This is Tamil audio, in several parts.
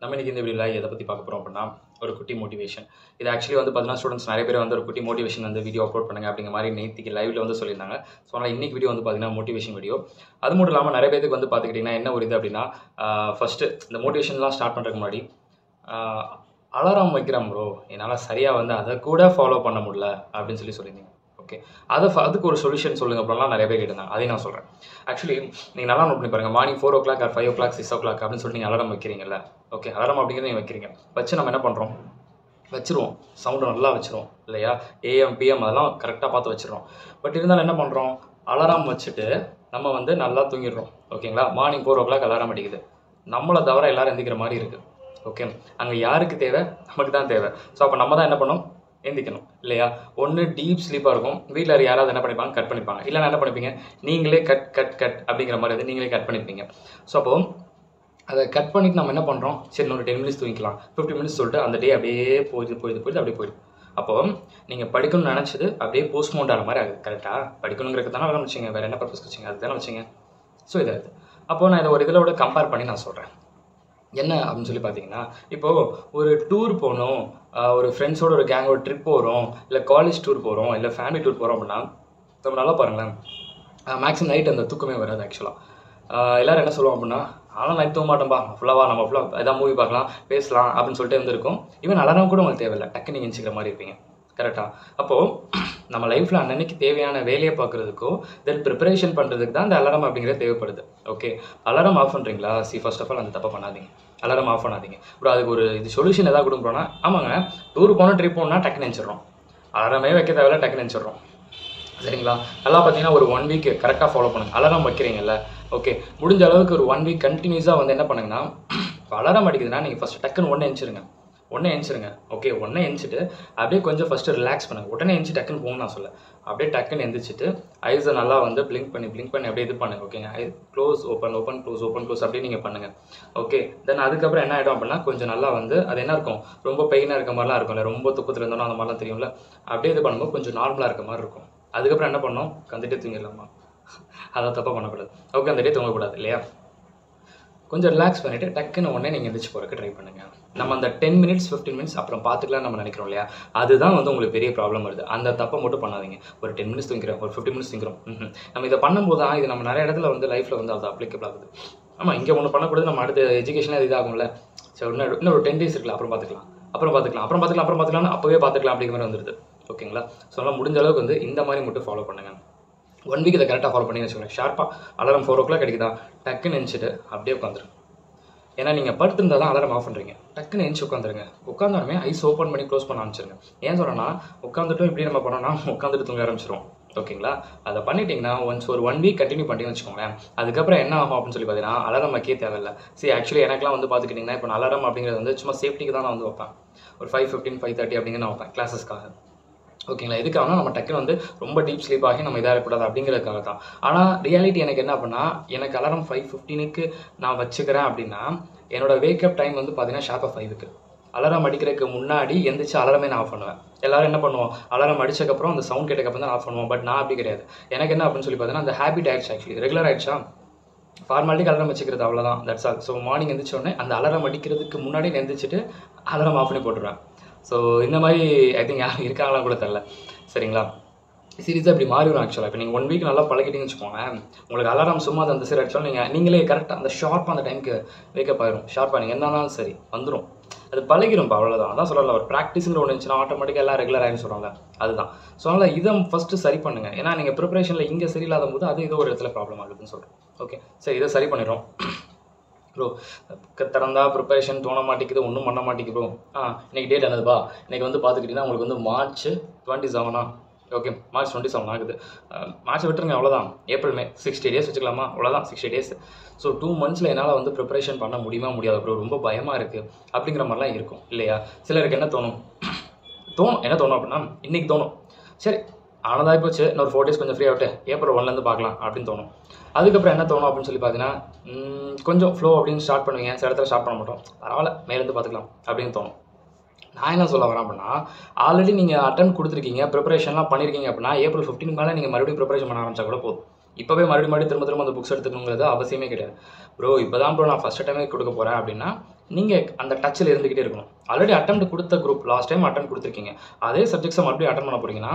நம்ம இன்னைக்கு இந்த வீடியோவில் எதை பற்றி பார்க்க போகிறோம் அப்படின்னா ஒரு குட்டி மோட்டிவேஷன். இது ஆக்சுவலி வந்து பார்த்தீங்கன்னா ஸ்டூடெண்ட்ஸ் நிறைய பேர் வந்து ஒரு குட்டி மோட்டிவேஷன் வந்து வீடியோ அப்லோட் பண்ணுங்க அப்படிங்கிற மாதிரி நேற்றுக்கு லைவ்ல வந்து சொல்லியிருந்தாங்க. ஸோ அதனால் இன்னைக்கு வீடியோ வந்து பார்த்தீங்கன்னா மோட்டிவேஷன் வீடியோ. அது மட்டும் இல்லாமல் நிறைய பேருக்கு வந்து பார்த்துக்கிட்டிங்கன்னா என்ன ஒரு இது அப்படின்னா ஃபஸ்ட்டு இந்த மோட்டிவேஷன்லாம் ஸ்டார்ட் பண்ணுறதுக்கு முன்னாடி அலாரம் வைக்கிறேன் ப்ரோ, என்னால் சரியாக வந்து அதை கூட ஃபாலோ பண்ண முடியல அப்படின்னு சொல்லியிருந்தீங்க. ஓகே, அதுக்கு ஒரு சொல்யூஷன் சொல்லுங்க அப்படின்லாம் நிறைய பேர் கேட்டிருந்தாங்க. அதையும் நான் சொல்கிறேன். ஆக்சுவலி நீங்கள் நல்லா நோட் பண்ணி பாருங்கள். Morning 4 o'clock R 5 o'clock 6 o'clock அப்படின்னு சொல்லிட்டு நீங்கள் அலாரம் வைக்கிறீங்கல்ல. ஓகே, அலாரம் அப்படிங்கிறது நீங்கள் வைக்கிறீங்க. வச்சு நம்ம என்ன பண்ணுறோம், வச்சுருவோம், சவுண்டு நல்லா வச்சுருவோம் இல்லையா. AM PM அதெல்லாம் கரெக்டாக பார்த்து வச்சுருவோம். பட் இருந்தாலும் என்ன பண்ணுறோம், அலாரம் வச்சுட்டு நம்ம வந்து நல்லா தூங்கிடுறோம். ஓகேங்களா. மார்னிங் 4 o'clock அலாரம் அடிக்குது. நம்மளை தவிர எல்லாரும் எந்திக்கிற மாதிரி இருக்குது. ஓகே, அங்கே யாருக்கு தேவை, நமக்கு தான் தேவை. ஸோ அப்போ நம்ம தான் என்ன பண்ணோம், எந்திக்கணும் இல்லையா. ஒன்று டீப் ஸ்லீப்பாக இருக்கும், வீட்டில் யாராவது என்ன பண்ணிப்பாங்க, கட் பண்ணிப்பாங்க. இல்லைனா என்ன பண்ணிப்பீங்க, நீங்களே கட் அப்படிங்கிற மாதிரி வந்து நீங்களே கட் பண்ணிப்பீங்க. ஸோ அப்போது அதை கட் பண்ணிட்டு நம்ம என்ன பண்ணுறோம், சரி ஒரு 10 minutes தூங்கிக்கலாம், 50 minutes சொல்லிட்டு அந்த டே அப்படியே போயிடுது அப்படியே போயிடுது. அப்போது நீங்கள் படிக்கணும்னு நினச்சது அப்படியே போஸ்ட்மோண்ட் ஆகிற மாதிரி ஆகுது. கரெக்டாக படிக்கணுங்கிறது தானே அலாரம் வச்சிங்க, வேறு என்ன பர்பஸ் வச்சிங்க, அது தானே வச்சிங்க. ஸோ இதாகுது. அப்போது நான் இதை ஒரு இதில் கம்பேர் பண்ணி நான் சொல்கிறேன். என்ன அப்படின்னு சொல்லி பார்த்தீங்கன்னா, இப்போது ஒரு டூர் போகணும், ஒரு ஃப்ரெண்ட்ஸோட ஒரு கேங்கோட ட்ரிப் போகிறோம், இல்லை காலேஜ் டூர் போகிறோம், இல்லை ஃபேமிலி டூர் போகிறோம் அப்படின்னா நம்ம நல்லா பாருங்களேன், மேக்ஸிமம் நைட் அந்த தூக்கமே வராது. ஆக்சுவலாக எல்லோரும் என்ன சொல்லுவோம் அப்படின்னா, ஆனால் நைட் தூங்க மாட்டோம்பா, நம்ம ஃபுல்லாக எதாவது மூவி பார்க்கலாம் பேசலாம் அப்படின்னு சொல்லிட்டு வந்துருக்கோம். ஈவன் அலாரம் கூட உங்களுக்கு தேவையில்லை, டக்கு நீங்கள் எஞ்சிக்கிற மாதிரி இருப்பீங்க. கரெக்டாக. அப்போது நம்ம லைஃப்பில் அன்னன்னைக்கு தேவையான வேலையை பார்க்குறதுக்கோ தென் ப்ரிப்பரேஷன் பண்ணுறதுக்கு தான் அந்த அலாரம் அப்படிங்கிறது தேவைப்படுது. ஓகே, அலாரம் ஆஃப் பண்ணுறீங்களா, ஃபர்ஸ்ட் ஆஃப் ஆல் அந்த தப்பை பண்ணாதீங்க, அலாரம் ஆஃப் பண்ணாதீங்க. இப்போ அதுக்கு ஒரு இது சொல்யூஷன் எதாவது கொடுக்குறோன்னா, ஆமாங்க டூர் போனால் ட்ரிப் போனால் டக்குன்னு நினச்சிடுறோம், அலாரமே வைக்க தேவையில்ல, டக்குன்னு நினச்சிடுறோம். சரிங்களா. நல்லா பார்த்தீங்கன்னா ஒரு 1 week கரெக்டாக ஃபாலோ பண்ணுங்கள். அலாரம் வைக்கிறீங்கல்ல, ஓகே, முடிஞ்ச அளவுக்கு ஒரு 1 week கண்டினியூஸாக வந்து என்ன பண்ணுங்கன்னா, இப்போ அலாரம் அடிக்குதுன்னா நீங்கள் ஃபஸ்ட்டு டக்குன்னு ஒன்று எஞ்சிருங்க. ஓகே, ஒன்று எஞ்சிட்டு அப்படியே கொஞ்சம் ஃபஸ்ட்டு ரிலாக்ஸ் பண்ணுங்கள். உடனே எஞ்சி டக்குன்னு போகணும் நான் சொல்ல, அப்படியே டக்குன்னு எந்திரிச்சிட்டு ஐஸை நல்லா வந்து பிளிங்க் பண்ணி அப்படியே இது பண்ணுங்கள். ஓகேங்க, ஐ க்ளோஸ் ஓப்பன் க்ளோஸ் அப்படியே நீங்கள் பண்ணுங்கள். ஓகே, தென் அதுக்கப்புறம் என்ன ஆகிடும் அப்படின்னா, கொஞ்சம் நல்லா வந்து அது என்ன இருக்கும், ரொம்ப பெயினாக இருக்க மாதிரிலாம் இருக்கும்ல, ரொம்ப தூக்கத்தில் இருந்தோன்னா அந்த மாதிரிலாம் தெரியும்ல, அப்படியே இது பண்ணும்போது கொஞ்சம் நார்மலாக இருக்க மாதிரி இருக்கும். அதுக்கப்புறம் என்ன பண்ணோம், கந்துட்டே தூங்கிடலாமா, அதை தப்பாக பண்ணக்கூடாது. ஓகே, அந்த டே தூங்கக்கூடாது இல்லையா. கொஞ்சம் ரிலாக்ஸ் பண்ணிவிட்டு டக்குன்னு உடனே நீங்கள் எந்திரிச்சு போகிறதுக்கு ட்ரை பண்ணுங்கள். நம்ம அந்த 10 minutes 15 minutes அப்புறம் பார்த்துக்கலாம் நம்ம நினைக்கிறோம் இல்லையா, அதுதான் வந்து உங்களுக்கு பெரிய ப்ராப்ளம் வருது. அந்த தப்பை மட்டும் பண்ணாதீங்க. ஒரு 10 minutes தூங்கிறோம், ஒரு 15 minutes தூங்கிறோம், நம்ம இதை பண்ணும்போது தான் இது நம்ம நிறைய இடத்துல வந்து லைஃப்பில் வந்து அது அப்ளிகபிள் ஆகுது. ஆமாம், இங்கே ஒன்று பண்ணக்கூடாது, நம்ம அடுத்த எஜுகேஷனில் இது இதாகும்ல. சரி, இன்னும் ஒரு 10 days இருக்கலாம், அப்புறம் பார்த்துக்கலாம்னு அப்போவே பார்த்துக்கலாம் அப்படிங்கிற மாதிரி வந்துடுது. ஓகேங்களா. ஸோ அதனால் முடிஞ்ச அளவுக்கு வந்து இந்த மாதிரி மட்டும் ஃபாலோ பண்ணுங்கள். 1 week இதை கரெக்டாக ஃபாலோ பண்ணி வச்சுக்கோங்க. ஷார்ப்பாக அலாரம் 4 o'clock அடிக்குதா, டக்குன்னு நினச்சிட்டு அப்படியே உட்காந்துருங்க. ஏன்னா நீங்கள் படுத்திருந்தால் தான் அலாரம் ஆஃப் பண்ணுறீங்க. டக்குன்னு எழுந்து உட்காந்துருங்க. உட்காந்தாலுமே ஐஸ் ஓப்பன் பண்ணி க்ளோஸ் பண்ண ஆரம்பிச்சிருங்க. ஏன் சொல்கிறேன்னா, உட்காந்துட்டும் இப்படி நம்ம பண்ணோம்னா உட்காந்துட்டு தூங்க ஆரம்பிச்சிடும். ஓகேங்களா. அதை பண்ணிட்டீங்கன்னா ஒரு 1 week கண்டினியூ பண்ணிட்டு வச்சுக்கோங்களேன். அதுக்கப்புறம் என்ன ஆகும் அப்படின்னு சொல்லி பார்த்தீங்கன்னா, அலாரம் வைக்கே தேவையில்லை. சரி, ஆக்சுவலி எனக்குலாம் வந்து பார்த்துக்கிட்டிங்கன்னா, இப்போ நான் அலாரம் அப்படிங்கிறது வந்து சும்மா சேஃப்டிக்கு தான் நான் வந்து வைப்பேன். ஒரு 5:15 5:30 அப்படிங்கிற நான் வைப்பேன் கிளாஸஸ்க்காக. ஓகேங்களா. எதுக்காகனா நம்ம டக்குன்னு வந்து ரொம்ப டீப் ஸ்லீப் ஆகி நம்ம இதாக இருக்கக்கூடாது அப்படிங்கிறதுக்காக தான். ஆனால் ரியாலிட்டி எனக்கு என்ன அப்படின்னா, எனக்கு அலாரம் 5:15க்கு நான் வச்சுக்கிறேன் அப்படின்னா, என்னோட வேக்கப் டைம் வந்து பார்த்தீங்கன்னா ஷார்ப்பாக 5க்கு. அலாரம் அடிக்கிறதுக்கு முன்னாடி எந்திரிச்சு அலாரமே நான் ஆஃப் பண்ணுவேன். எல்லாரும் என்ன பண்ணுவோம், அலாரம் அடிச்சக்கப்புறம் அந்த சவுண்ட் கேட்டக்கப்புறம் தான் ஆஃப் பண்ணுவோம். பட் நான் அப்படி கிடையாது. எனக்கு என்ன அப்படின்னு சொல்லி பார்த்தீங்கன்னா, அந்த ஹேபிட் ஆயிடுச்சு. ஆக்சுவலி ரெகுலர் ஆயிடுச்சா, ஃபார்மாலிட்டிக்கு அலாரம் வச்சுக்கிறது அவ்வளோதான், தட்ஸ் ஆல். ஸோ மார்னிங் எந்திரிச்சோடனே அந்த அலாரம் அடிக்கிறதுக்கு முன்னாடி எந்திரிச்சிட்டு அலாரம் ஆஃப் பண்ணி போட்டுருவேன். ஸோ இந்த மாதிரி ஐ திங்க் யாரும் இருக்காங்களாம் கூட தெரில. சரிங்களா. சீரியஸாக இப்படி மாறிடும். ஆக்சுவலாக இப்போ நீங்கள் 1 week நல்லா பழகிட்டீங்கன்னு வச்சுக்கோங்க, உங்களுக்கு அலாரம் சும்மா அந்த சரி அடிச்சாலும் நீங்களே கரெக்டாக அந்த ஷார்ப்பாக அந்த டைமுக்கு வேக்கப் ஆயிரும். ஷார்ப்பாக நீங்கள் என்னன்னாலும் சரி வந்துடும், அது பழகிடும். அவ்வளோதான். அதான் சொல்லல, ஒரு ப்ராக்டிஸுங்கிற ஒன்று இருந்துச்சுன்னா ஆட்டோமேட்டிக்காக எல்லாம் ரெகுலர் ஆகின்னு சொல்கிறாங்க, அதுதான். ஸோ அதனால் இதை ஃபஸ்ட்டு சரி பண்ணுங்கள். ஏன்னா நீங்கள் ப்ரிப்பரேஷனில் இங்கே சரியில்லாத போது அது ஏதோ ஒரு இடத்துல ப்ராப்ளம் ஆகுதுன்னு சொல்கிறேன். ஓகே, சரி, இதை சரி பண்ணிடுறோம். ப்ரோ திறந்தா ப்ரிப்பரேஷன் தோண மாட்டேங்குது, ஒன்றும் பண்ண மாட்டேங்குது ப்ரோ. இன்றைக்கி டேட் என்னதுப்பா, இன்றைக்கி வந்து பார்த்துக்கிட்டிங்கன்னா உங்களுக்கு வந்து March 27. ஓகே, March 27 ஆகுது. மார்ச் விட்டுருங்க, அவ்வளோதான். ஏப்ரல் மே 60 days வச்சுக்கலாமா, அவ்வளோதான் 60 days. ஸோ 2 months என்னால் வந்து ப்ரிப்பரேஷன் பண்ண முடியாது ப்ரோ, ரொம்ப பயமாக இருக்குது அப்படிங்கிற மாதிரிலாம் இருக்கும் இல்லையா. சிலருக்கு என்ன தோணும் அப்படின்னா, இன்றைக்கி தோணும், சரி ஆனதாகி போச்சு, இன்னொரு 4 days கொஞ்சம் ஃப்ரீ ஆகிட்டு April 1 பார்க்கலாம் அப்படின்னு தோணும். அதுக்கப்புறம் என்ன தோணும் அப்படின்னு சொல்லி பார்த்தீங்கன்னா, கொஞ்சம் ஃப்ளோ அப்படின்னு ஸ்டார்ட் பண்ணுவீங்க. சில இடத்துல ஸ்டார்ட் பண்ண மாட்டோம், பரவாயில்ல மேலேருந்து பார்த்துக்கலாம் அப்படின்னு தோணும். நான் என்ன சொல்ல வரேன் அப்படின்னா, ஆல்ரெடி நீங்கள் அட்டெம்ப்ட் கொடுத்துருக்கீங்க, ப்ரிப்பரேஷன்லாம் பண்ணியிருக்கீங்க அப்படின்னா, April 15 மேலே நீங்கள் மறுபடியும் ப்ரிப்பரேஷன் பண்ண ஆரம்பிச்சா கூட போதும். இப்போவே மறுபடியும் திரும்ப அந்த புக்ஸ் எடுத்துக்கணுங்கிறது அவசியமே கிடையாது. ப்ரோ இப்போ தான் ப்ரோ நான் ஃபஸ்ட் டைமே கொடுக்க போகிறேன் அப்படின்னா, நீங்கள் அந்த டச்சில் இருந்துக்கிட்டே இருக்கணும். ஆல்ரெடி அட்டெம்ப்ட் கொடுத்த குரூப் லாஸ்ட் டைம் அட்டெம்ப்ட் கொடுத்துருக்கீங்க, அதே சப்ஜெக்ட்ஸை மறுபடியும் அட்டன் பண்ண போகிறீங்கன்னா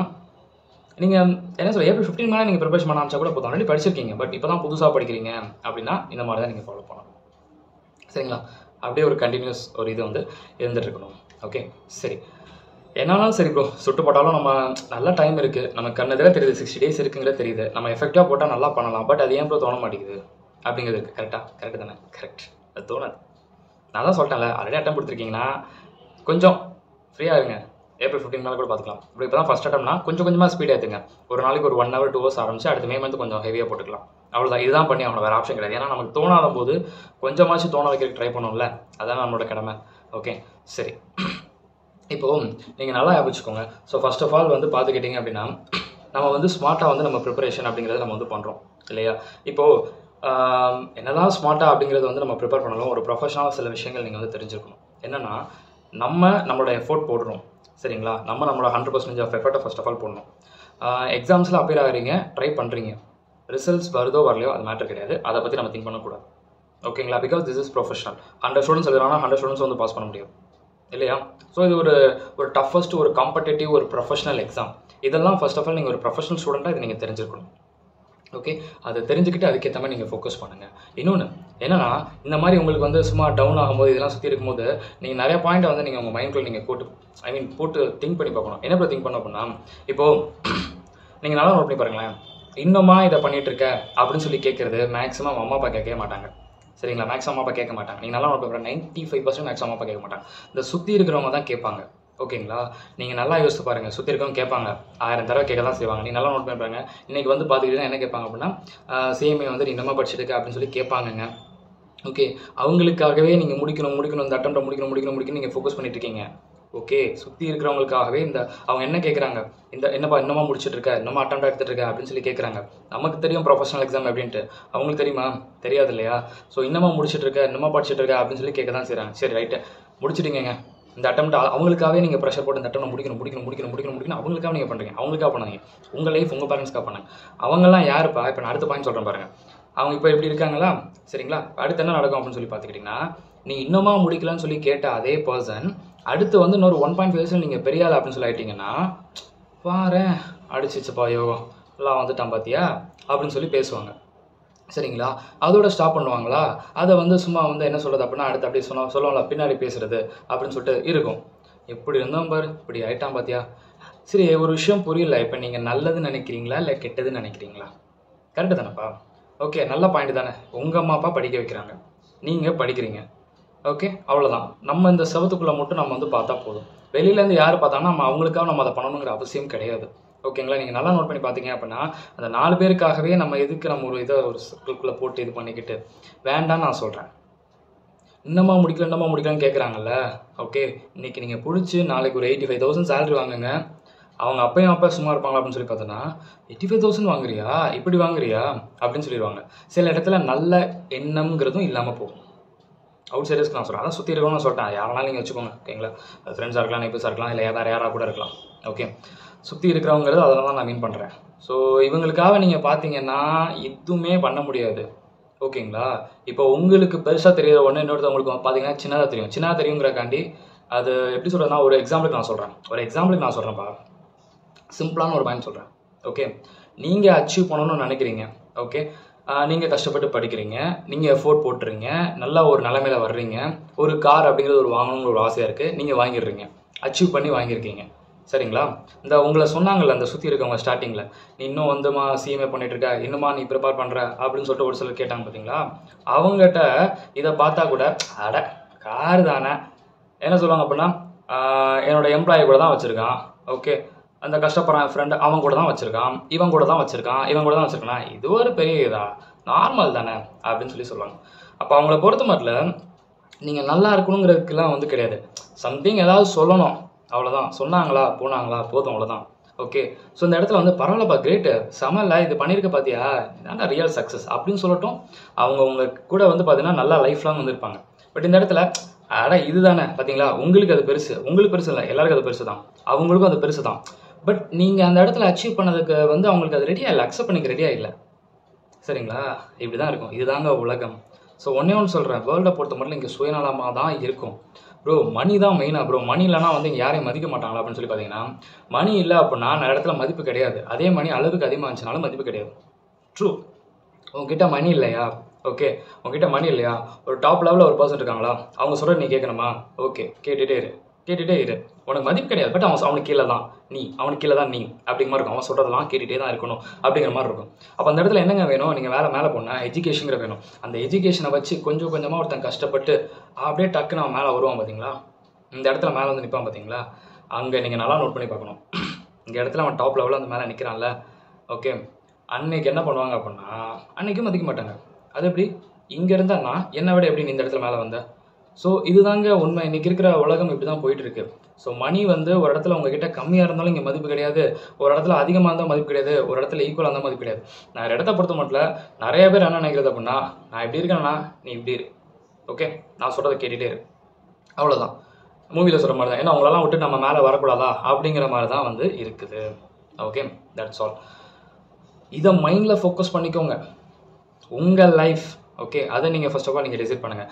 நீங்கள் என்ன சொல்ல ஏப்ரல் 15 மேலே நீங்கள் ப்ரிப்பரேஷன் பண்ண ஆரம்பிச்சா கூட போதும். ஆல்ரெடி படிச்சிருக்கீங்க, பட் இப்போ தான் புதுசாக படிக்கிறீங்க அப்படின்னா இந்த மாதிரி தான் நீங்கள் ஃபாலோ பண்ணணும். சரிங்களா? அப்படியே ஒரு கண்டினியூஸ் ஒரு இது வந்து இருந்துட்டு இருக்கணும். ஓகே, சரி. என்னாலும் சரி ப்ரோ, சுட்டு போட்டாலும் நம்ம நல்ல டைம் இருக்குது, நமக்கு கண்ணெதிராக தெரியுது 60 days இருக்குங்கிறது தெரியுது, நம்ம எஃபெக்டிவாக போட்டால் நல்லா பண்ணலாம். பட் அது ஏன் ப்ரோ தோண மாட்டேங்குது அப்படிங்கிறது இருக்குது. கரெக்டு தானே? கரெக்ட். அது தோணாது. நான் தான் சொல்லிட்டேன்ல, ஆல்ரெடி அட்டம் கொடுத்துருக்கீங்கன்னா கொஞ்சம் ஃப்ரீயாக இருங்க. ஏப்ரல் 15 மேலே கூட பார்த்துக்கலாம். இப்போ தான் ஃபஸ்ட் அட்டம்னா கொஞ்சம் கொஞ்சமாக ஸ்பீட் ஏற்றுங்க. ஒரு நாளைக்கு ஒரு 1 hour 2 hours ஆரம்பிச்சு அடுத்த மே மந்த் கொஞ்சம் ஹெவியாக போட்டுக்கலாம். அவ்வளோதான். இதுதான் பண்ணி அவனை வேறு ஆப்ஷன் கிடையாது. ஏன்னா நமக்கு தோணாத போது கொஞ்சமாச்சும் தோண வைக்க ட்ரை பண்ணோம்ல, அதான் நம்மளோட கடமை. ஓகே, சரி. இப்போது நீங்கள் நல்லா ஞாபகிச்சுக்கோங்க. ஸோ ஃபர்ஸ்ட் ஆஃப் ஆல் வந்து பார்த்துக்கிட்டிங்க அப்படின்னா நம்ம வந்து ஸ்மார்ட்டாக வந்து நம்ம ப்ரிப்பரேஷன் அப்படிங்கிறத நம்ம வந்து பண்ணுறோம் இல்லையா? இப்போது என்னதான் ஸ்மார்ட்டாக அப்படிங்கிறது வந்து நம்ம ப்ரிப்பேர் பண்ணலாம். ஒரு ப்ரொஃபஷனலாக சில விஷயங்கள் நீங்கள் வந்து தெரிஞ்சுக்கணும். என்னென்னா நம்மளோட எஃபோர்ட் போடுறோம், சரிங்களா? நம்மளோட 100% ஆஃப் எஃபர்ட்டை ஃபர்ஸ்ட் ஆஃப் ஆல் போடணும். எக்ஸாம்ஸில் அப்பியர் ஆகிறீங்க, ட்ரை பண்ணுறீங்க, ரிசல்ட்ஸ் வருதோ வரலையோ அது மேட்டர் கிடையாது. அதை பற்றி நம்ம திங்க் பண்ணக்கூடாது. ஓகேங்களா? Because this is professional. 100 students எழுதுறாங்கன்னா 100 ஸ்டூடெண்ட்ஸ் வந்து பாஸ் பண்ண முடியும் இல்லையா? ஸோ இது ஒரு டஃபஸ்ட், ஒரு காம்படேட்டிவ், ஒரு ப்ரொஃபஷனல் எக்ஸாம். இதெல்லாம் ஃபர்ஸ்ட் ஆஃப் ஆல் நீங்கள் ஒரு ப்ரொஃபஷனல் ஸ்டூடெண்ட்டாக இது நீங்கள் தெரிஞ்சிருக்கணும். ஓகே, அதை தெரிஞ்சுக்கிட்டு அதுக்கேற்ற மாதிரி நீங்கள் ஃபோக்கஸ் பண்ணுங்கள். இன்னொன்று என்னென்னா, இந்த மாதிரி உங்களுக்கு வந்து சும்மா டவுன் ஆகும்போது இதெல்லாம் சுற்றி இருக்கும்போது நீங்கள் நிறைய பாயிண்ட்டை வந்து நீங்கள் உங்கள் மைண்ட்குள்ளே நீங்கள் போட்டு திங்க் பண்ணி பார்க்கணும். என்ன இப்போ திங்க் பண்ண அப்படின்னா, இப்போது நீங்கள் நல்லா நோட் பண்ணி பாருங்களேன். இன்னுமா இதை பண்ணிகிட்டு இருக்க அப்படின்னு சொல்லி கேட்குறது மேக்ஸிமம் அம்மா அப்பா கேட்கவே மாட்டாங்க. சரிங்களா? மேக்ஸிமம் அம்மா அப்பா கேட்க மாட்டாங்க. நீங்கள் நல்லா நோட் பண்ணி 95% மேக்ஸிமம் அம்மா அப்பா கேட்க மாட்டாங்க. இந்த சுற்றி இருக்கிறவங்க தான் கேட்பாங்க. ஓகேங்களா? நீங்கள் நல்லா யோசித்து பாருங்கள். சுற்றி இருக்கவங்க கேட்பாங்க, 1000 தடவை கேட்க தான் செய்வாங்க. நீங்கள் நல்லா நோட் பண்ணி பாருங்க. இன்றைக்கி வந்து பார்த்துக்கிட்டீங்கன்னா என்ன கேட்பாங்க அப்படின்னா, சிஎம்ஏ வந்து நீ இன்னமா படிச்சிருக்க அப்படின்னு சொல்லி கேட்பாங்கங்க. ஓகே, அவங்களுக்காகவே நீங்கள் முடிக்கணும் இந்த அட்டெம்ப்டை முடிக்கணும் நீங்கள் ஃபோக்கஸ் பண்ணிட்டு இருக்கீங்க. ஓகே, சுற்றி இருக்கிறவங்களுக்காகவே அவங்க என்ன கேட்குறாங்க, என்னப்பா இன்னமா முடிச்சுட்டு இருக்க, இன்னமா அட்டெம்ப்ட் எடுத்துகிட்டு இருக்க அப்படின்னு சொல்லி கேட்குறாங்க. நமக்கு தெரியும் ப்ரொஃபஷனல் எக்ஸாம் அப்படின்ட்டு, அவங்களுக்கு தெரியுமா? தெரியாது இல்லையா? ஸோ இன்னமா முடிச்சுட்டு இருக்க, இன்னமா படிச்சுட்டு இருக்க அப்படின்னு சொல்லி கேட்க தான் செய்கிறாங்க. சரி, ரைட்டு, முடிச்சிட்டீங்க. இந்த அட்டெம்ப்ட் அவங்களுக்காகவே நீங்கள் ப்ரெஷர் போட்டு இந்த அட்டெம்ப்ட் முடிக்கணும் அவங்களுக்காக நீங்கள் பண்ணுறீங்க. அவங்களுக்காக பண்ணாங்க. உங்கள் லைஃப் உங்கள் பேரண்ட்ஸ்க்காக பண்ணாங்க. அவங்கெல்லாம் யாருப்பா? இப்போ நான் அடுத்த பாயிண்ட் சொல்கிறேன் பாருங்கள். அவங்க இப்போ எப்படி இருக்காங்களா? சரிங்களா? அடுத்து என்ன நடக்கும் அப்படின்னு சொல்லி பார்த்துக்கிட்டிங்கன்னா, நீ இன்னுமா முடிக்கலன்னு சொல்லி கேட்ட அதே பர்சன் அடுத்து வந்து இன்னொரு 1.5 years நீங்கள் பெரிய ஆள் அப்படின்னு சொல்லி ஆகிட்டிங்கன்னா, பாரு அடிச்சிச்சுப்பா யோகம் எல்லாம் வந்துட்டான் பார்த்தியா அப்படின்னு சொல்லி பேசுவாங்க. சரிங்களா? அதோட ஸ்டாப் பண்ணுவாங்களா? அதை வந்து சும்மா வந்து என்ன சொல்கிறது அப்படின்னா, அடுத்து அப்படி சொல்லுவாங்களா பின்னாடி பேசுகிறது அப்படின்னு சொல்லிட்டு இருக்கும். எப்படி இருந்தோம் பாரு, இப்படி ஆகிட்டான் பார்த்தியா. சரி, ஒரு விஷயம் புரியல. இப்போ நீங்கள் நல்லதுன்னு நினைக்கிறீங்களா இல்லை கெட்டதுன்னு நினைக்கிறீங்களா? கரெக்டு தானேப்பா? ஓகே, நல்ல பாயிண்ட் தானே. உங்கள் அம்மா அப்பா படிக்க வைக்கிறாங்க, நீங்கள் படிக்கிறீங்க. ஓகே, அவ்வளோதான். நம்ம இந்த செவத்துக்குள்ளே மட்டும் நம்ம வந்து பார்த்தா போதும். வெளியிலேருந்து யார் பார்த்தாங்கன்னா நம்ம அவங்களுக்காக நம்ம அதை பண்ணணுங்கிற அவசியம் கிடையாது. ஓகேங்களா? நீங்கள் நல்லா நோட் பண்ணி பார்த்தீங்க அப்படின்னா, அந்த 4 பேருக்காகவே நம்ம எதுக்கு நம்ம ஒரு சர்க்கிள்குள்ளே போட்டு இது பண்ணிக்கிட்டு வேண்டான்னு நான் சொல்கிறேன். இன்னமா முடிக்கலன்னு கேட்குறாங்கல்ல. ஓகே, இன்றைக்கி நீங்கள் பிடிச்சி நாளைக்கு ஒரு 85,000 சேலரி வாங்குங்க. அவங்க அப்பா சும்மா இருப்பாங்களா அப்படின்னு சொல்லி பார்த்தோன்னா, 85,000 வாங்குறியா, இப்படி வாங்குறியா அப்படின்னு சொல்லிடுவாங்க. சில இடத்துல நல்ல எண்ணம்ங்கிறதும் இல்லாமல் போகும். அவுட் சைடர்ஸ்க்கு நான் சொல்கிறேன். அதான் சுற்றி இருக்கணும்னு நான் சொல்லிட்டேன். யாரெல்லாம் நீங்கள் வச்சுக்கோங்க. ஓகேங்களா? ஃப்ரெண்ட்ஸாக இருக்கலாம், நெய்பர்ஸாக இருக்கலாம், இல்லை யாராக கூட இருக்கலாம். ஓகே, சுற்றி இருக்கிறவங்கிறது அதெல்லாம் தான் நான் மீன் பண்ணுறேன். ஸோ இவங்களுக்காக நீங்கள் பார்த்தீங்கன்னா எதுவுமே பண்ண முடியாது. ஓகேங்களா? இப்போ உங்களுக்கு பெருசாக தெரியாத ஒன்று இன்னொருத்தவங்களுக்கு பார்த்தீங்கன்னா சின்னதாக தெரியுங்கிறக்காண்டி அது எப்படி சொல்கிறதுனா, ஒரு எக்ஸாம்பிளுக்கு நான் சொல்கிறேன்ப்பா. சிம்பிளான ஒரு பாயிண்ட் சொல்கிறேன். ஓகே, நீங்கள் அச்சீவ் பண்ணணும்னு நினைக்கிறீங்க. ஓகே, நீங்கள் கஷ்டப்பட்டு படிக்கிறீங்க, நீங்கள் எஃபோர்ட் போட்டுறீங்க, நல்லா ஒரு நிலைமையில வர்றீங்க, ஒரு கார் அப்படிங்கிறது ஒரு வாங்கணுங்கிற ஒரு ஆசையாக இருக்குது, நீங்கள் வாங்கிடுறீங்க, அச்சீவ் பண்ணி வாங்கியிருக்கீங்க. சரிங்களா? இந்த உங்களை சொன்னாங்கல்ல அந்த சுற்றி இருக்கவங்க ஸ்டார்டிங்கில், நீ இன்னும் வந்துமா சிஎம்ஏ பண்ணிட்டு இருக்க, இன்னுமா நீ ப்ரிப்பேர் பண்ணுற அப்படின்னு சொல்லிட்டு ஒரு சிலர் கேட்டாங்க பார்த்தீங்களா? அவங்ககிட்ட இதை பார்த்தா கூட அட கார் தானே என்ன சொல்லுவாங்க அப்படின்னா, என்னோட எம்ப்ளாயி கூட தான் வச்சுருக்கான். ஓகே, அந்த கஷ்டப்படுறான் ஃப்ரெண்டு அவன் கூட தான் வச்சுருக்கான், இவன் கூட தான் வச்சுருக்கானா, இது ஒரு பெரிய இதா நார்மல் தானே அப்படின்னு சொல்லுவாங்க. அப்போ அவங்கள பொறுத்த மட்டும் நீங்கள் நல்லா இருக்கணுங்கிறதுக்கெல்லாம் வந்து கிடையாது. சம்திங் ஏதாவது சொல்லணும், அவ்வளோதான். சொன்னாங்களா போனாங்களா போதும், அவ்வளோதான். ஓகே, ஸோ இந்த இடத்துல வந்து பரவாயில்லப்பா, கிரேட்டு, செமல்ல, இது பண்ணியிருக்க பார்த்தியா, இதாண்டா ரியல் சக்ஸஸ் அப்படின்னு சொல்லட்டும். அவங்க கூட வந்து பார்த்தீங்கன்னா நல்லா லைஃப் லாங் வந்துருப்பாங்க. பட் இந்த இடத்துல அட இது தானே பார்த்தீங்களா, உங்களுக்கு அது பெருசு, உங்களுக்கு பெருசு இல்லை, எல்லாருக்கும் அது பெருசு தான், அவங்களுக்கும் அது பெருசு தான். பட் நீங்கள் அந்த இடத்துல அச்சீவ் பண்ணதுக்கு வந்து அவங்களுக்கு அது ரெடியாக இல்லை, அக்செப்ட் பண்ணிக்க ரெடியாக இல்லை. சரிங்களா? இப்படி தான் இருக்கும். இதுதாங்க உலகம். ஸோ ஒன்றே ஒன்று சொல்கிறேன், வேர்ல்டை பொறுத்த மட்டும் இங்கே சுயநலமாக தான் இருக்கும் ப்ரோ. மணி தான் மெயினாக ப்ரோ. மணி இல்லைனா வந்து இங்கே யாரையும் மதிக்க மாட்டாங்களா அப்படின்னு சொல்லி பார்த்தீங்கன்னா, மணி இல்லை அப்படின்னா நிறைய இடத்துல மதிப்பு கிடையாது. அதே மணி அளவுக்கு அதிகமாக இருந்துச்சுனாலும் மதிப்பு கிடையாது. ட்ரூ. உங்ககிட்ட மணி இல்லையா? ஓகே, உங்ககிட்ட மணி இல்லையா? ஒரு டாப் லெவலில் ஒரு பர்சன் இருக்காங்களா? அவங்க சொல்கிற நீ கேட்கணுமா? ஓகே, கேட்டுகிட்டே இரு. உனக்கு மதிப்பு கிடையாது, பட் அவனுக்கு கீழே தான் நீ, அவனுக்கு கீழே தான் நீ அப்படிங்கிற மாதிரி இருக்கும். அவன் சொல்கிறதெல்லாம் கேட்டுகிட்டே தான் இருக்கணும் அப்படிங்கிற மாதிரி இருக்கும். அப்போ அந்த இடத்துல என்னங்க வேணும்? நீங்கள் மேலே போனால் எஜுகேஷனுங்கிற வேணும். அந்த எஜுகேஷனை வச்சு கொஞ்சம் கொஞ்சமாக ஒருத்தன் கஷ்டப்பட்டு அப்படியே டக்குன்னு அவன் மேலே வருவான் பார்த்தீங்களா? இந்த இடத்துல மேலே வந்து நிற்பான் பார்த்தீங்களா? அங்கே நீங்கள் நல்லா நோட் பண்ணி பார்க்கணும். இந்த இடத்துல அவன் டாப் லெவலில் அந்த மேலே நிற்கிறான்ல, ஓகே, அன்னைக்கு என்ன பண்ணுவாங்க அப்படின்னா, அன்னைக்கும் மதிக்க மாட்டாங்க. அது எப்படி? இங்கே இருந்தால் நான் என்னை விட எப்படி நீ இந்த இடத்துல மேலே வந்த? ஸோ இதுதாங்க உண்மை. இன்றைக்கி இருக்கிற உலகம் இப்படி தான் போயிட்டுருக்கு. ஸோ மணி வந்து ஒரு இடத்துல உங்ககிட்ட கம்மியாக இருந்தாலும் இங்கே மதிப்பு கிடையாது, ஒரு இடத்துல அதிகமாக இருந்தால் மதிப்பு கிடையாது, ஒரு இடத்துல ஈக்குவலாக இருந்தால் மதிப்பு கிடையாது. நான் இடத்த பொறுத்த மட்டும் நிறைய பேர் என்ன நினைக்கிறது அப்படின்னா, நான் இப்படி இருக்கேன்னா நீ இப்படி இரு, ஓகே, நான் சொல்கிறத கேட்டுகிட்டே இரு, அவ்வளோதான். மூவியில் சொல்கிற மாதிரி தான். ஏன்னா அவங்களெல்லாம் விட்டு நம்ம மேலே வரக்கூடாதா அப்படிங்கிற மாதிரி தான் வந்து இருக்குது. Okay, that's all. இதை மைண்டில் ஃபோக்கஸ் பண்ணிக்கோங்க, உங்கள் லைஃப். ஓகே, அதை நீங்கள் ஃபர்ஸ்ட் ஆஃப் ஆல் நீங்கள் டிசைட் பண்ணுங்கள்.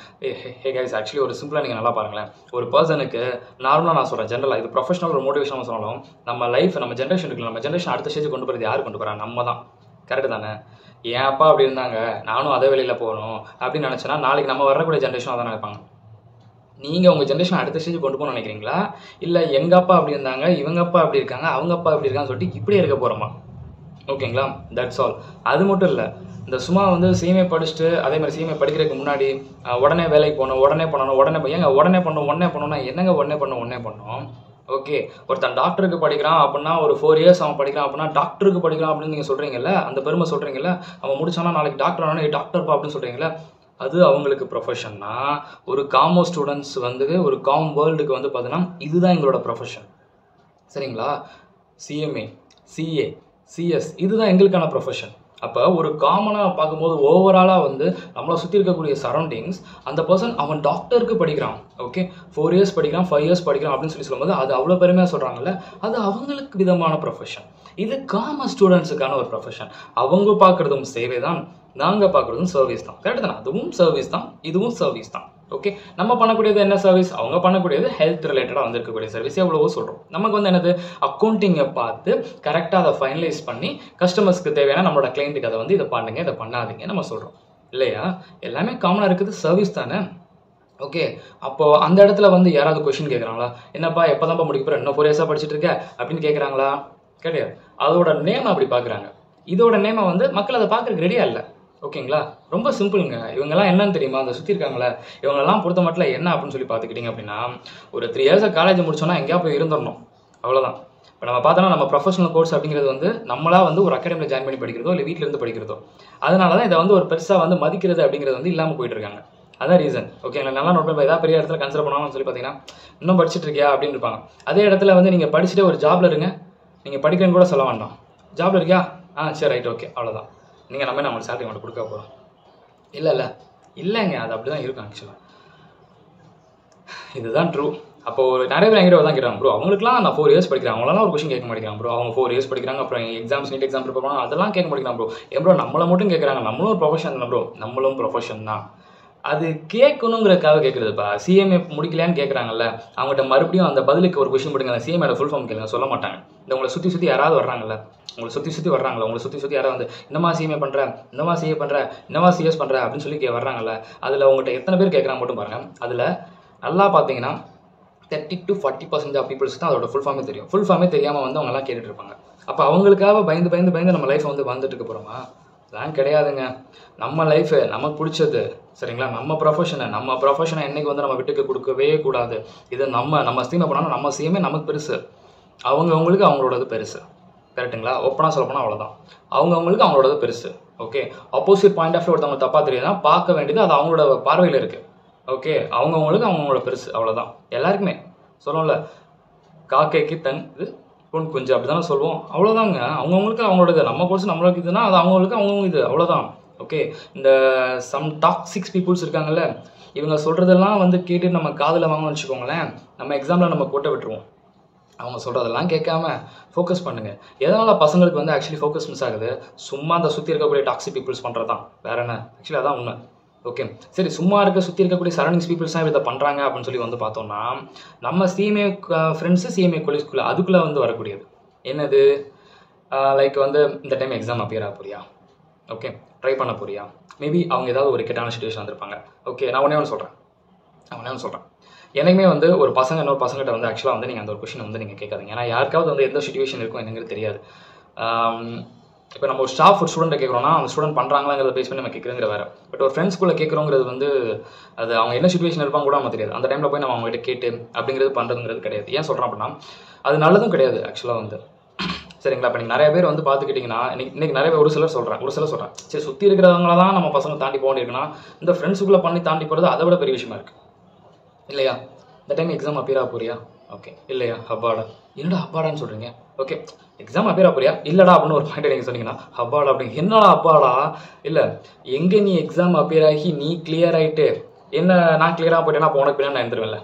ஹே கைஸ், ஆக்சுவலி ஒரு சிம்பிளாக நீங்கள் நல்லா பாருங்களேன். ஒரு பர்சனுக்கு நார்மலாக நான் சொல்கிறேன், ஜென்ரலாக இது ப்ரொஃபஷனல் ஒரு மோட்டிவேஷனாக சொன்னாலும், நம்ம லைஃப் நம்ம ஜென்ரேஷன் இருக்குல்ல, நம்ம ஜென்ரேஷன் அடுத்த ஸ்டேஜ் கொண்டு போகிறது யார் கொண்டு போகிறா? நம்ம தான். கரெக்டு தானே? என் அப்பா அப்படி இருந்தாங்க, நானும் அதே வேலையில் போகணும் அப்படின்னு நினச்சேன்னா நாளைக்கு நம்ம வரக்கூடிய ஜென்ரேஷன் அதான் நினைப்பாங்க. நீங்கள் உங்கள் ஜென்ரேஷன் அடுத்த ஸ்டேஜ் கொண்டு போகணும்னு நினைக்கிறீங்களா? இல்லை எங்கள் அப்பா அப்படி இருந்தாங்க, இவங்க அப்பா அப்படி இருக்காங்க, அவங்க அப்பா அப்படி இருக்கான்னு சொல்லிட்டு இப்படியே இருக்க போகிறோமா? ஓகேங்களா, தட்ஸ் ஆல். அது மட்டும் இல்லை, இந்த சும்மா வந்து சிஎம்ஏ படிச்சுட்டு அதே மாதிரி சிஎம்ஏ படிக்கிறதுக்கு முன்னாடி உடனே வேலைக்கு போகணும், உடனே பண்ணணும், உடனே பண்ணணும்னா என்னங்க உடனே பண்ணணும்? ஓகே, ஒருத்தன் டாக்டருக்கு படிக்கிறான் அப்படின்னா ஒரு 4 years அவன் படிக்கிறான் அப்படின்னா டாக்டருக்கு படிக்கிறான் அப்படின்னு நீங்கள் சொல்கிறீங்கல்ல, அந்த பெருமை சொல்கிறீங்கல்ல, அவன் முடிச்சானா நாளைக்கு டாக்டர் ஆனால் டாக்டர்ப்பா அப்படின்னு சொல்கிறீங்களா, அது அவங்களுக்கு ப்ரொஃபஷன்னா. ஒரு காமர்ஸ் ஸ்டூடெண்ட்ஸ் வந்து ஒரு காம் வேர்ல்டுக்கு வந்து பார்த்தீங்கன்னா இதுதான் எங்களோட ப்ரொஃபஷன், சரிங்களா? சிஎம்ஏ, சிஏ, சிஎஸ் இதுதான் எங்களுக்கான ப்ரொஃபஷன். அப்போ ஒரு காமனாக பார்க்கும்போது ஓவராலாக வந்து நம்மளை சுற்றி இருக்கக்கூடிய சரௌண்டிங்ஸ், அந்த பர்சன் அவன் டாக்டருக்கு படிக்கிறான், ஓகே, 4 years படிக்கிறான், 5 years படிக்கிறான் அப்படின்னு சொல்லும்போது அது அவ்வளோ பெருமையாக சொல்கிறாங்கல்ல, அது அவங்களுக்கு விதமான ப்ரொஃபஷன். இது காமர்ஸ் ஸ்டூடெண்ட்ஸுக்கான ஒரு ப்ரொஃபஷன். அவங்க பார்க்குறதும் சேவை தான், நாங்கள் பார்க்குறதும் சர்வீஸ் தான். கரெக்டு தானே? அதுவும் சர்வீஸ் தான், இதுவும் சர்வீஸ் தான். ஓகே, நம்ம பண்ணக்கூடியது என்ன சர்வீஸ்? அவங்க பண்ணக்கூடியது ஹெல்த் ரிலேட்டடாக வந்திருக்கக்கூடிய சர்வீஸ். எவ்வளவோ சொல்கிறோம். நமக்கு வந்து என்னது? அக்கௌண்டிங்கை பார்த்து கரெக்டாக அதை ஃபைனலைஸ் பண்ணி கஸ்டமர்ஸ்க்கு தேவையான நம்மளோட கிளைண்ட்டுக்கு அதை வந்து இதை பண்ணுங்க, இதை பண்ணாதீங்க நம்ம சொல்கிறோம் இல்லையா? எல்லாமே காமனாக இருக்குது, சர்வீஸ் தானே. ஓகே, அப்போது அந்த இடத்துல வந்து யாராவது கொஷின் கேட்குறாங்களா? என்னப்பா எப்போ தான்ப்பா முடிக்க போகிற, இன்னும் 4 years படிச்சுட்டு இருக்க அப்படின்னு கேட்குறாங்களா? கிடையாது. அதோட நேம் அப்படி பார்க்குறாங்க. இதோட நேமை வந்து மக்கள் அதை பார்க்குறதுக்கு ரெடியாக இல்லை. ஓகேங்களா, ரொம்ப சிம்பிளுங்க. இவங்கெல்லாம் என்னன்னு தெரியுமா? அந்த சுற்றி இருக்காங்களே இவங்கெல்லாம் பொறுத்த மட்டும் என்ன அப்படின்னு சொல்லி பார்த்துக்கிட்டிங்க அப்படின்னா, ஒரு 3 years காலேஜ் முடிச்சோன்னா எங்கேயா போய் இருந்துடணும், அவ்வளோதான். இப்போ நம்ம பார்த்தோன்னா நம்ம ப்ரொஃபஷனல் கோர்ஸ் அப்படிங்கிறது வந்து நம்மளா வந்து ஒரு அகாடமியில் ஜாயின் பண்ணி படிக்கிறதோ இல்லை வீட்டில் இருந்து படிக்கிறதோ, அதனால தான் இதை வந்து ஒரு பெருசாக வந்து மதிக்கிறது அப்படிங்கிறது வந்து இல்லாமல் போயிட்டு இருக்காங்க. அதான் ரீசன். ஓகேங்களா, நல்லா நோட் பண்ணி ஏதாவது பெரிய இடத்துல கன்சிடர் பண்ணாலும் சொல்லி பார்த்தீங்கன்னா இன்னும் படிச்சுட்டு இருக்கியா அப்படின்னு இருப்பாங்க. அதே இடத்துல வந்து நீங்கள் படிச்சுட்டு ஒரு ஜாப்ல இருங்க, நீங்கள் படிக்கிறேன்னு கூட சொல்ல வேண்டாம், ஜாப்ல இருக்கியா, சரி ரைட் ஓகே, அவ்வளோதான். நீங்கள் நம்ம நம்மளுக்கு சேலரி மட்டும் கொடுக்க போகிறோம். இல்லைங்க, அது அப்படி தான் இருக்கும் ஆக்சுவலாக. இதுதான் ட்ரூ. அப்போ ஒரு நிறைய பேர் எங்கிட்ட தான் கேட்குறாங்க, ப்ரோ அவங்களுக்குலாம் நான் 4 years படிக்கிறேன், அவங்களாம் ஒரு கொஸ்டின் கேட்க மாட்டேங்கிறாங்க ப்ரோ. அவங்க 4 years படிக்கிறாங்க, அப்புறம் எக்ஸாம்ஸ் நீட் எக்ஸாம் ப்ரிப்பேர் பண்ணாங்க, அதெல்லாம் கேட்க மாட்டேங்கிறாங்க ப்ரோ. ப்ரோ நம்மளை மட்டும் கேட்குறாங்க, நம்மளும் ஒரு ப்ரொஃபஷன் தான் ப்ரோ, நம்மளும் ப்ரொஃபஷன் தான். அது கேட்கணுங்கிறதுக்காக கேட்குறதுப்பா. சிஎம்ஏ முடிக்கலான்னு கேட்குறாங்கல்ல, அவங்ககிட்ட மறுபடியும் அந்த பதிலுக்கு ஒரு கொஸ்டின் போடுங்க, அந்த சிஎம்ஏட ஃபுல் ஃபார்ம் கேளுங்க, சொல்ல மாட்டாங்க. இந்த உங்களை சுற்றி யாராவது வர்றாங்கல்ல, உங்களை சுற்றி வர்றாங்களா, உங்களை சுற்றி யாராவது வந்து என்னமா சிஎம்ஏ பண்ணுறேன், என்னமா சிஏ பண்ணுறேன், என்னமா சிஎஸ் பண்ணுறேன் அப்படின்னு சொல்லி வர்றாங்கல்ல, அதில் உங்கள்கிட்ட எத்தனை பேர் கேட்குறாங்க மட்டும் பாருங்கள். அதில் நல்லா பார்த்தீங்கன்னா 30 to 40% ஆஃப் பீப்புள்ஸ் தான் அதோட ஃபுல் ஃபார்மே தெரியும். ஃபுல் ஃபார்மே தெரியாமல் வந்து அவங்கெல்லாம் கேட்டுட்டு இருப்பாங்க. அப்போ அவங்களுக்காக பயந்து நம்ம லைஃப்பை வந்து வந்துட்டு இருக்க போகிறோமா? அதெல்லாம் கிடையாதுங்க. நம்ம லைஃபு நமக்கு பிடிச்சது, சரிங்களா? நம்ம ப்ரொஃபஷனை என்றைக்கு வந்து நம்ம விட்டுக்கு கொடுக்கவே கூடாது. இது நம்ம ஸ்டீமை பண்ணாலும் நம்ம சிஎம்ஏ நமக்கு பெருசு, அவங்களுக்கு அவங்களோடது பெருசு. கரெக்டுங்களா? ஓப்பனாக சொல்ல போனால் அவ்வளோதான். அவங்களுக்கு அவங்களோடது பெருசு. Okay, opposite point of view ஒருத்தவங்க தப்பாக தெரியுதுன்னா பார்க்க வேண்டியது அது அவங்களோட பார்வையில் இருக்குது. ஓகே, அவங்களுக்கு அவங்களோட பெருசு, அவ்வளோதான். எல்லாருக்குமே சொல்லுவோம்ல, காக்கைக்கு தன் இது பொன் குஞ்சு, அப்படி தானே சொல்லுவோம், அவ்வளோதாங்க. அவங்களுக்கு அவங்களோட நம்ம கோர்ஸ் நம்மளுக்கு இதுனா அது அவங்களுக்கு அவங்க இது, அவ்வளோதான். ஓகே, இந்த சம் டாக்ஸிக்ஸ் பீப்புள்ஸ் இருக்காங்கல்ல, இவங்க சொல்கிறதெல்லாம் வந்து கேட்டு நம்ம காதில் வாங்கணும்னு வச்சுக்கோங்களேன், நம்ம எக்ஸாமில் நம்ம கோட்டை விட்டுருவோம். அவங்க சொல்கிறதெல்லாம் கேட்காம ஃபோக்கஸ் பண்ணுங்கள். எதனால் பசங்களுக்கு வந்து ஆக்சுவலி ஃபோக்கஸ் மிஸ் ஆகுது? சும்மா அந்த சுற்றி இருக்கக்கூடிய டாக்ஸிக் பீப்புள்ஸ் பண்ணுறது தான், வேறு என்ன? ஆக்சுவலி அதான் உண்மை. ஓகே, சரி சும்மா சுற்றி இருக்கக்கூடிய சரௌண்டிங்ஸ் பீப்புள்ஸ் தான் இதை பண்ணுறாங்க அப்படின்னு சொல்லி வந்து பார்த்தோம்னா, நம்ம சிஎம்ஏ ஃப்ரெண்ட்ஸு சிஎம்ஏ கொலீஸ்குள்ளே அதுக்குள்ளே வந்து வரக்கூடியது என்னது, லைக் வந்து இந்த டைம் எக்ஸாம் அப்பியர் ஆக போறியா, ஓகே ட்ரை பண்ண போறியா, மேபி அவங்க ஏதாவது ஒரு கெட்டான சுச்சுவேஷன் வந்திருப்பாங்க. ஓகே, நான் ஒன்றே ஒன்று சொல்கிறேன், எனக்குமே வந்து ஒரு பசங்க இன்னொரு பசங்கிட்ட வந்து ஆக்சுவலாக வந்து நீங்கள் அந்த ஒரு கொஷின் வந்து நீங்கள் கேட்காதீங்க. ஏன்னா யாருக்காவது வந்து எந்த சுச்சுவேஷன் இருக்கும் என்னங்கிறது தெரியாது. இப்போ நம்ம ஒரு ஸ்டாஃப் ஒரு ஸ்டூடெண்ட்டை கேட்குறோம்னா அந்த ஸ்டூடெண்ட் பண்ணுறாங்களாங்கிறத பேஸ் பண்ணி நம்ம கேட்குறங்கிற வேறு. பட் ஒரு ஃப்ரெண்ட்ஸ்குள்ளே கேட்குறோங்கிறது வந்து அது அவங்க என்ன சுச்சுவேஷன் இருப்பாங்க கூட நம்ம தெரியாது. அந்த டைமில் போய் நம்ம அவங்ககிட்ட கேட்டு அப்படிங்கிறது பண்ணுறதுங்கிறது கிடையாது. ஏன் சொல்கிறேன் அப்படின்னா அது நல்லதும் கிடையாது ஆக்சுவலாக வந்து. சரிங்களா, இப்போ நீங்கள் நிறைய பேர் வந்து பார்த்துக்கிட்டிங்கன்னா இன்றைக்கி நிறைய பேர் ஒரு சிலர் சொல்கிறேன் சரி சுற்றி இருக்கிறவங்கள தான் நம்ம பசங்க தாண்டி போக வேண்டியிருக்குன்னா இந்த ஃப்ரெண்ட்ஸுக்குள்ளே பண்ணி தாண்டி போகிறது அதை விட பெரிய விஷயமா இருக்குது இல்லையா. இந்த டைம் எக்ஸாம் அப்பியர் ஆக போறியா, ஓகே இல்லையா, ஹப்பாடா, என்னடா ஹப்பாடான்னு சொல்கிறீங்க, ஓகே எக்ஸாம் அப்பியர் ஆக போறியா, இல்லைடா அப்படின்னு ஒரு பாயிண்ட் நீங்கள் சொன்னீங்கன்னா ஹப்பாடா அப்படிங்க, என்னடா ஹப்பாடா, இல்லை எங்கே நீ எக்ஸாம் அப்பியர் ஆகி நீ கிளியர் ஆகிட்டு என்ன நான் கிளியராக போயிட்டேன்னா அப்போ உனக்கு பின்னாடி நான் இருந்துருவேன்ல,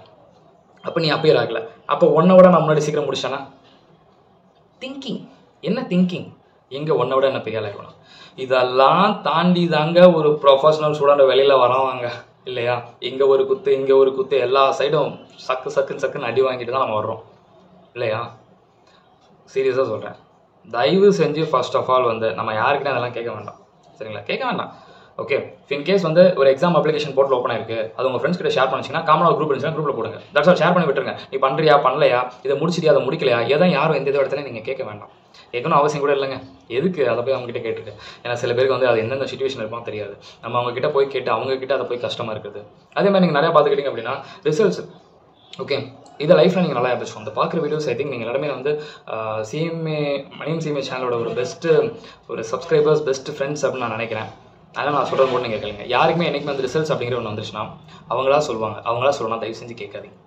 அப்போ நீ அப்பியர் ஆகலை, அப்போ ஒன்றை விட நான் முன்னாடி சீக்கிரம் முடிச்சானா, திங்கிங் எங்கே ஒன்றை விட என்ன பெரிய ஆகணும். இதெல்லாம் தாண்டி தாங்க ஒரு ப்ரொஃபஷனல் ஸ்டூடெண்ட் வெளியில் வரவாங்க இல்லையா. இங்கே ஒரு குத்து எல்லா சைடும் சக்குன்னு அடி வாங்கிட்டு தான் நம்ம வர்றோம் இல்லையா. சீரியஸாக சொல்கிறேன், தயவு செஞ்சு ஃபர்ஸ்ட் ஆஃப் ஆல் வந்து நம்ம யாருக்கிட்ட அதெல்லாம் கேட்க வேண்டாம். சரிங்களா, கேட்க வேண்டாம். ஓகே, இன்கேஸ் வந்து ஒரு எக்ஸாம் அப்ளிகேஷன் போர்ட்டல் ஓப்பன் ஆயிருக்கு, அது உங்கள் ஃப்ரெண்ட்ஸ் கிட்ட ஷேர் பண்ணிச்சிங்கன்னா காமனாக குரூப் இருந்துச்சுன்னா குரூப்பில் போடுங்க. தட்ஸ் ஆல், ஷேர் பண்ணி விட்டுருங்க. நீ பண்ணுறியா பண்ணலையா, இதை முடிச்சிட்டியா அதை முடிக்கலையா, எதாவது யாரும் எந்த இடத்துல நீங்கள் கேட்க வேண்டாம். கேட்கணும் அவசியம் கூட இல்லைங்க. எதுக்கு அதை போய் அவங்ககிட்ட கேட்டுட்டு, ஏன்னா சில பேருக்கு வந்து அது எந்தெந்த சுச்சுவேஷன் இருப்பாங்க தெரியாது. நம்ம அவங்ககிட்ட போய் கேட்டு அவங்ககிட்ட அதை போய் கஷ்டமாக இருக்குது. அதே மாதிரி நீங்கள் நிறையா பார்த்துக்கிட்டிங்க அப்படின்னா ரிசல்ட்ஸ், ஓகே இதை லைஃப்பில் நீங்கள் நல்லா இருந்துச்சு அந்த பார்க்குற வீடியோஸ். ஐ திங்க் நீங்கள் எல்லாருமே வந்து மணியம் சிஎம்ஏ சேனலோட ஒரு பெஸ்ட்டு ஒரு சப்ஸ்கிரைபர்ஸ் பெஸ்ட் ஃப்ரெண்ட்ஸ் அப்படின்னு நான் நினைக்கிறேன். அதனால் நான் சொல்கிறது கூட நீங்கள் கேளுங்க. யாருக்குமே என்றைக்குமே வந்து ரிசல்ட்ஸ் அப்படிங்கிற ஒன்று வந்துச்சுன்னா அவங்களா சொல்லலாம், தயவு செஞ்சு கேட்காதீங்க.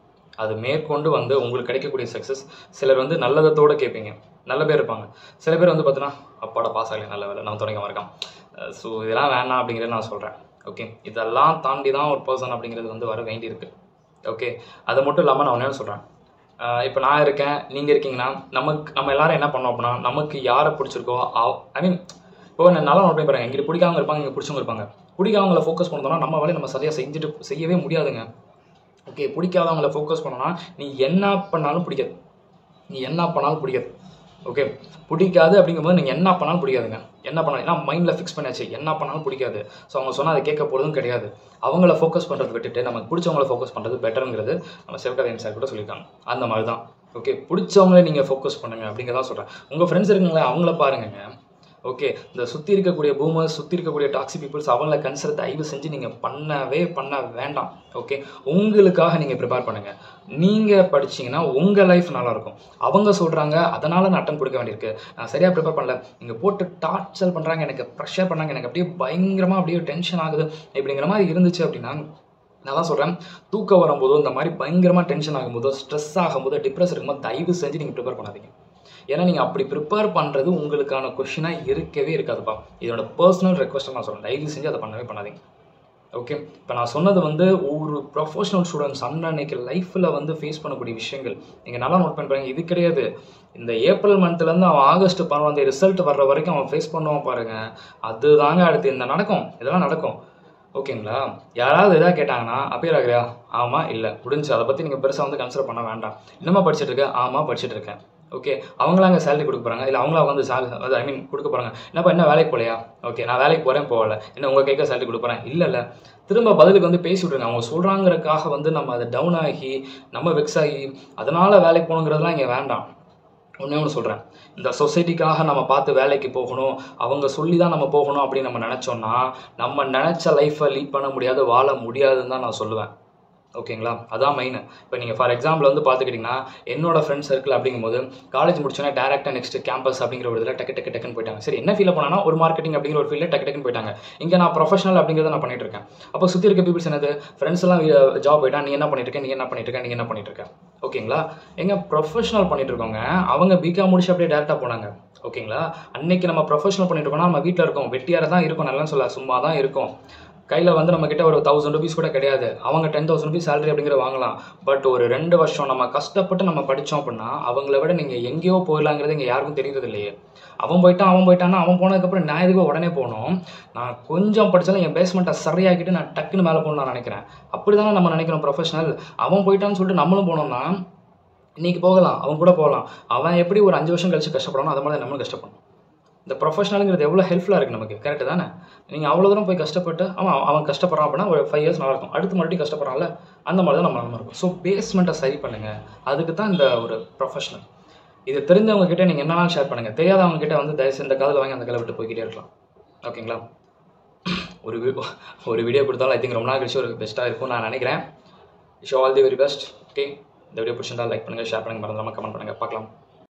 அது மேற்கொண்டு வந்து உங்களுக்கு கிடைக்கக்கூடிய சக்ஸஸ் சிலர் வந்து நல்லதோடு கேட்பீங்க, நல்ல பேர் இருப்பாங்க. சில பேர் வந்து பார்த்தீங்கன்னா அப்பாட பாஸ் ஆகலை, நல்ல வேலை நம்ம தொடங்க இருக்கான். ஸோ இதெல்லாம் வேணாம் அப்படிங்கிறத நான் சொல்கிறேன். ஓகே, இதெல்லாம் தாண்டி தான் ஒரு பர்சன் அப்படிங்கிறது வந்து வர வேண்டியிருக்கு. ஓகே, அது மட்டும் இல்லாமல் நான் ஒன்றே சொல்கிறேன், இப்போ நான் இருக்கேன் நீங்கள் இருக்கீங்கன்னா நம்ம எல்லாரும் என்ன பண்ணோம் அப்படின்னா நமக்கு யாரை பிடிச்சிருக்கோ ஐ மீன் இப்போ நல்லா நோட் பண்ணி பாருங்க, எங்கிட்ட பிடிக்காமங்க இருப்பாங்க, இங்கே பிடிச்சவங்க இருப்பாங்க. பிடிக்காதவங்களை ஃபோக்கஸ் பண்ணோம்னா நம்ம வேலையை நம்ம சரியாக செய்யவே முடியாதுங்க. ஓகே, பிடிக்காதவங்களை ஃபோக்கஸ் பண்ணோன்னா நீ என்ன பண்ணாலும் பிடிக்காது. ஓகே, பிடிக்காது அப்படிங்கும்போது நீங்கள் என்ன பண்ணாலும் பிடிக்காதுங்க. என்ன பண்ணாலும் ஏன்னா மைண்டில் ஃபிக்ஸ் பண்ணியாச்சு, என்ன பண்ணாலும் பிடிக்காது. ஸோ அவங்க சொன்னால் அதை கேட்க போகிறதும் கிடையாது. அவங்கள ஃபோக்கஸ் பண்ணுறது விட்டுட்டு நமக்கு பிடிச்சவங்கள ஃபோக்கஸ் பண்ணுறது பெட்டருங்கிறது நம்ம சிவகார்த்திகேயன் சார் கூட சொல்லியிருக்காங்க. அந்த மாதிரி தான். ஓகே, பிடிச்சவங்களே நீங்கள் ஃபோக்கஸ் பண்ணுங்க அப்படிங்கிறதான் சொல்கிறேன். உங்கள் ஃப்ரெண்ட்ஸ் இருக்குங்களே அவங்கள பாருங்க. ஓகே, இந்த சுற்றி இருக்கக்கூடிய பூமர்ஸ், சுற்றி இருக்கக்கூடிய டாக்ஸிக் பீப்புள்ஸ் அவங்கள கன்சிடர் தயவு செஞ்சு நீங்கள் பண்ண வேண்டாம். ஓகே, உங்களுக்காக நீங்கள் ப்ரிப்பேர் பண்ணுங்கள். நீங்கள் படிச்சிங்கன்னா உங்கள் லைஃப் நல்லாயிருக்கும். அவங்க சொல்கிறாங்க அதனால் நான் அட்டன் கொடுக்க வேண்டியிருக்கு, நான் சரியாக ப்ரிப்பேர் பண்ணல, நீங்கள் போட்டு டார்ச்சர் பண்ணுறாங்க, எனக்கு ப்ரெஷர் பண்ணாங்க, எனக்கு அப்படியே பயங்கரமாக அப்படியே டென்ஷன் ஆகுது இப்படிங்கிற மாதிரி இருந்துச்சு அப்படின்னா நான் தான் சொல்கிறேன், தூக்கம் வரும்போதோ இந்த மாதிரி பயங்கரமாக டென்ஷன் ஆகும்போதோ ஸ்ட்ரெஸ் ஆகும்போதோ டிப்ரெஸ் இருக்கும்போது தயவு செஞ்சு நீங்கள் ப்ரிப்பேர் பண்ணாதீங்க. ஏன்னா நீங்கள் அப்படி ப்ரிப்பேர் பண்ணுறது உங்களுக்கான கொஷினாக இருக்கவே இருக்காதுப்பா. இதோட பர்சனல் ரெக்வஸ்ட்டாக நான் சொல்கிறேன், தயவு செஞ்சு அதை பண்ணாதீங்க. ஓகே, இப்போ நான் சொன்னது வந்து ஒரு ப்ரொஃபஷனல் ஸ்டூடெண்ட்ஸ் அன்னைக்கு லைஃப்பில் வந்து ஃபேஸ் பண்ணக்கூடிய விஷயங்கள் நீங்கள் நல்லா நோட் பண்ணுறாங்க. இது கிடையாது, இந்த ஏப்ரல் மந்த்லேருந்து அவன் ஆகஸ்ட் 12 ரிசல்ட் வர்ற வரைக்கும் அவன் ஃபேஸ் பண்ணுவான் பாருங்கள், அது தாங்க அடுத்து இதெல்லாம் நடக்கும். ஓகேங்களா, யாராவது எதாவது கேட்டாங்கன்னா அப்பியர் ஆகிறியா, ஆமாம் இல்லை முடிஞ்சு, அதை பற்றி நீங்கள் பெருசாக வந்து கன்சிடர் பண்ண வேண்டாம். இன்னுமா படிச்சுட்டு இருக்கேன், ஆமாம் படிச்சுட்டு இருக்கேன். ஓகே, அவங்களா அங்கே சேலரி கொடுக்க போகிறாங்க, இல்லை அவங்களா வந்து கொடுக்க போகிறாங்க. என்னப்பா என்ன வேலைக்கு போகலையா, ஓகே நான் வேலைக்கு போகிறேன் போகல, என்ன உங்கள் கேட்க சேலரி கொடுக்க போகிறேன், இல்லை திரும்ப பதிலுக்கு வந்து பேசி விட்ருங்க. அவங்க சொல்கிறாங்கிறதுக்காக வந்து நம்ம அதை டவுன் ஆகி நம்ம வெக்ஸ் ஆகி அதனால் வேலைக்கு போகணுங்கிறதுலாம் இங்கே வேண்டாம். ஒன்று சொல்கிறேன், இந்த சொசைட்டிக்காக நம்ம பார்த்து வேலைக்கு போகணும், அவங்க சொல்லி தான் நம்ம போகணும் அப்படின்னு நம்ம நினச்சோன்னா நம்ம நினச்ச லைஃப்பை லீட் பண்ண முடியாது, வாழ முடியாதுன்னு தான் நான் சொல்லுவேன். ஓகேங்களா, அதான் மெயின். இப்போ நீங்கள் ஃபார் எக்ஸாம்பிள் வந்து பார்த்துக்கிட்டிங்கன்னா என்னோட ஃப்ரெண்ட்ஸ் சர்க்கிள் அப்படிங்கும்போது காலேஜ் முடிச்சோன்னா டேரெக்டாக நெக்ஸ்ட் கேம்பஸ் அப்படிங்கிற ஒரு இதில் டக்குன்னு போயிட்டாங்க. சரி, என்ன ஃபீல் பண்ணால் ஒரு மார்க்கெட்டிங் அப்படிங்கிற ஒரு ஃபீல்டில் டக்குன்னு போயிட்டாங்க. இங்கே நான் ப்ரொஃபஷனல் அப்படிங்கிறத நான் பண்ணிட்டு இருக்கேன். அப்போ சுற்றி இருக்க பீப்புள்ஸ் என்னது, ஃப்ரெண்ட்ஸ் எல்லாம் ஜாப் போயிட்டா நீ என்ன பண்ணிட்டு இருக்க. ஓகேங்களா, எங்க ப்ரொஃபஷனல் பண்ணிட்டு இருக்கோங்க, அவங்க பிகாம் முடிச்சு அப்படியே டேரெக்டாக போனாங்க. ஓகேங்களா, அன்னைக்கு நம்ம ப்ரொஃபஷனல் பண்ணிட்டு இருக்கோம்னா நம்ம வீட்டில் இருக்கோம், வெட்டியார தான் இருக்கும், நல்லா சொல்ல சும்மா தான் இருக்கும். கையில் வந்து நம்மக்கிட்ட ஒரு 1000 rupees கூட கிடையாது, அவங்க 10,000 rupees சேலரி அப்படிங்கிற வாங்கலாம். பட் ஒரு 2 வருஷம் நம்ம கஷ்டப்பட்டு நம்ம படித்தோம் அப்படின்னா அவங்கள விட நீங்கள் எங்கேயோ போயிடலாங்கிறது இங்கே யாருக்கும் தெரிகிறது இல்லையே. அவன் போயிட்டான்னா அவன் போனதுக்கப்புறம் நான் எதுக்கு உடனே போகணும், நான் கொஞ்சம் படித்தாலும் என் பேஸ்மெண்ட்டை சரியாக்கிட்டு நான் டக்குன்னு மேலே போகணும்னு நான் நினைக்கிறேன். அப்படி தானே நம்ம நினைக்கிறோம் ப்ரொஃபஷனல். அவன் போயிட்டான்னு சொல்லிட்டு நம்மளும் போனோம்னா இன்றைக்கி போகலாம், அவன் கூட போகலாம். அவன் எப்படி ஒரு 5 வருஷம் கழிச்சு கஷ்டப்படணும், அது மாதிரி தான் நம்மளும் கஷ்டப்படணும். இந்த ப்ரொஃபஷனலுங்கிறது எவ்வளோ ஹெல்ப்ஃபுல்லாக இருக்குது நமக்கு, கரெக்டு தானே? நீங்கள் அவ்வளோ தூரம் போய் கஷ்டப்பட்டு அவன் கஷ்டப்படுறான் அப்படின்னா ஒரு 5 years நல்லா இருக்கும், அடுத்து மறுபடியும் கஷ்டப்படுறான்ல, அந்த மாதிரி தான் நம்ம இருக்கும். ஸோ பேஸ்மெண்ட்டை சரி பண்ணுங்கள், அதுக்கு தான் இந்த ஒரு ப்ரொஃபஷனல். இது தெரிஞ்சவங்க கிட்டே நீங்கள் என்ன ஷேர் பண்ணுங்கள், தெரியாதவங்க கிட்டே வந்து தயவுசெய்து இந்த காதில் வாங்கி அந்த காலை விட்டு போய்கிட்டே இருக்கலாம். ஓகேங்களா? ஒரு வீடியோ கொடுத்தாலும் ஐ திங்க் ரொம்ப நாள் கழிச்சு ஒரு பெஸ்ட்டாக இருக்கும் நான் நினைக்கிறேன். Wish all the very best. Okay, இந்த வீடியோ பிடிச்சிருந்தால் லைக் பண்ணுங்கள், ஷேர் பண்ணுங்கள், மறந்துடாமல் கமெண்ட் பண்ணுங்கள். பார்க்கலாம்.